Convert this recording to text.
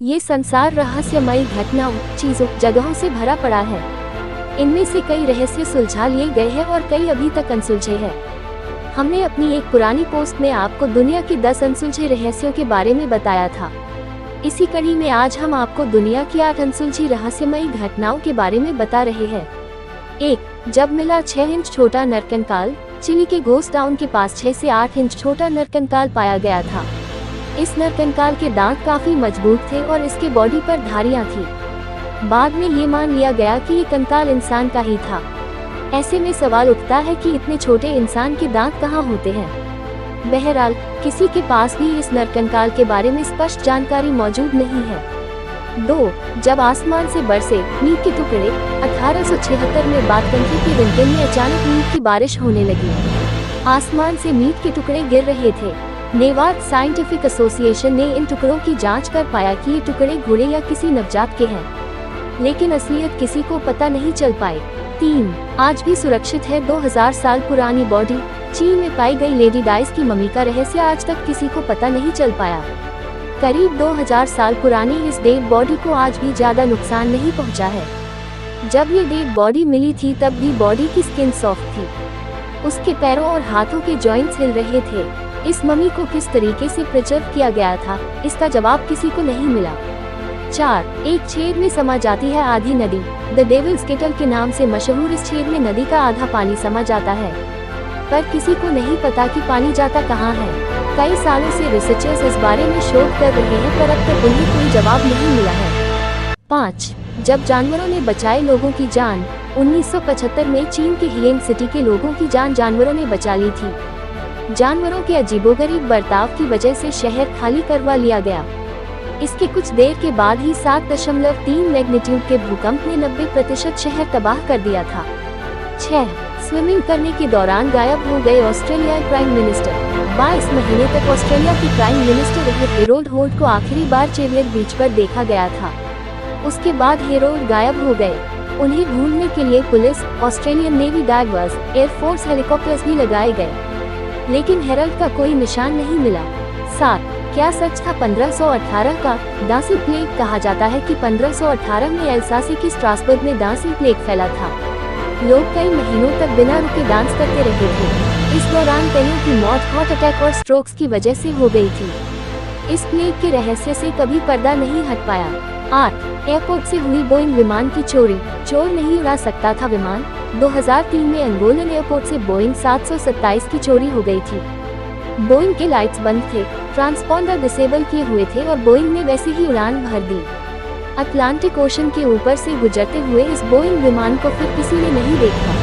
ये संसार रहस्यमयी घटनाओं, चीजों, जगहों से भरा पड़ा है। इनमें से कई रहस्य सुलझा लिए गए हैं और कई अभी तक अनसुलझे हैं। हमने अपनी एक पुरानी पोस्ट में आपको दुनिया के 10 अनसुलझे रहस्यों के बारे में बताया था। इसी कड़ी में आज हम आपको दुनिया की 8 अनसुलझी रहस्यमयी घटनाओं के बारे में बता रहे हैं। 1. जब मिला 6 इंच छोटा नरकंकाल। चिली के घोस्ट टाउन के पास 6 से 8 इंच छोटा नरकंकाल पाया गया था। इस नरकंकाल के दांत काफी मजबूत थे और इसके बॉडी पर धारियां थी। बाद में ये मान लिया गया कि ये कंकाल इंसान का ही था। ऐसे में सवाल उठता है कि इतने छोटे इंसान के दांत कहाँ होते हैं। बहरहाल, किसी के पास भी इस नरकंकाल के बारे में स्पष्ट जानकारी मौजूद नहीं है। 2. जब आसमान से बरसे मीट के टुकड़े। 1876 में बातकंकी के रिंटे में अचानक मीट की बारिश होने लगी। आसमान से मीट के टुकड़े गिर रहे थे। नेवाड साइंटिफिक एसोसिएशन ने इन टुकड़ों की जांच कर पाया कि ये टुकड़े घोड़े या किसी नवजात के हैं, लेकिन असलियत किसी को पता नहीं चल पाए। 3. आज भी सुरक्षित है 2000 साल पुरानी बॉडी। चीन में पाई गई लेडी डाइस की मम्मी का रहस्य आज तक किसी को पता नहीं चल पाया। करीब 2000 साल पुरानी इस डेड बॉडी को आज भी ज्यादा नुकसान नहीं पहुंचा है। जब ये डेड बॉडी मिली थी तब भी बॉडी की स्किन सॉफ्ट थी। उसके पैरों और हाथों के जॉइंट्स हिल रहे थे। इस मम्मी को किस तरीके से प्रिजर्व किया गया था, इसका जवाब किसी को नहीं मिला। 4. एक छेद में समा जाती है आधी नदी। द डेविल्स केटल के नाम से मशहूर इस छेद में नदी का आधा पानी समा जाता है, पर किसी को नहीं पता कि पानी जाता कहाँ है। कई सालों से रिसर्चर्स इस बारे में शोध कर रहे हैं, पर अब तक उन्हें कोई जवाब नहीं मिला है। 5. जब जानवरों ने बचाए लोगों की जान। 1975 में चीन के हियेन सिटी के लोगों की जान जानवरों ने बचा ली थी। जानवरों के अजीबोगरीब बर्ताव की वजह से शहर खाली करवा लिया गया। इसके कुछ देर के बाद ही 7.3 मैग्नीट्यूड के भूकंप ने 90% शहर तबाह कर दिया था। 6. स्विमिंग करने के दौरान गायब हो गए ऑस्ट्रेलियाई प्राइम मिनिस्टर। 22 महीने तक ऑस्ट्रेलिया के प्राइम मिनिस्टर हेरोल्ड होल्ट को आखिरी बार चेवियर बीच पर देखा गया था। उसके बाद हेरोल्ड गायब हो गए। उन्हें ढूंढने के लिए police, Australian navy diverse, air force helicopters भी लगाए गए, लेकिन हेरल्ड का कोई निशान नहीं मिला। 7. क्या सच था 1518 का? दांसी प्लेग। कहा जाता है कि 1518 में एल्सासी की स्ट्रासबर्ग में दांसी प्लेग फैला था। लोग कई महीनों तक बिना रुके डांस करते रहे थे। इस दौरान कईयों की मौत हार्ट अटैक और स्ट्रोक्स की वजह से हो गई थी। इस प्लेग के रहस्य से कभी पर्दा नहीं हट पाया। 8. एयरपोर्ट से हुई बोइंग विमान की चोरी। चोर नहीं उड़ा सकता था विमान। 2003 में अंगोलन एयरपोर्ट से बोइंग 727 की चोरी हो गई थी। बोइंग के लाइट्स बंद थे, ट्रांसपॉन्डर डिसेबल किए हुए थे और बोइंग ने वैसे ही उड़ान भर दी। अटलांटिक ओशन के ऊपर से गुजरते हुए इस बोइंग विमान को फिर किसी ने नहीं देखा।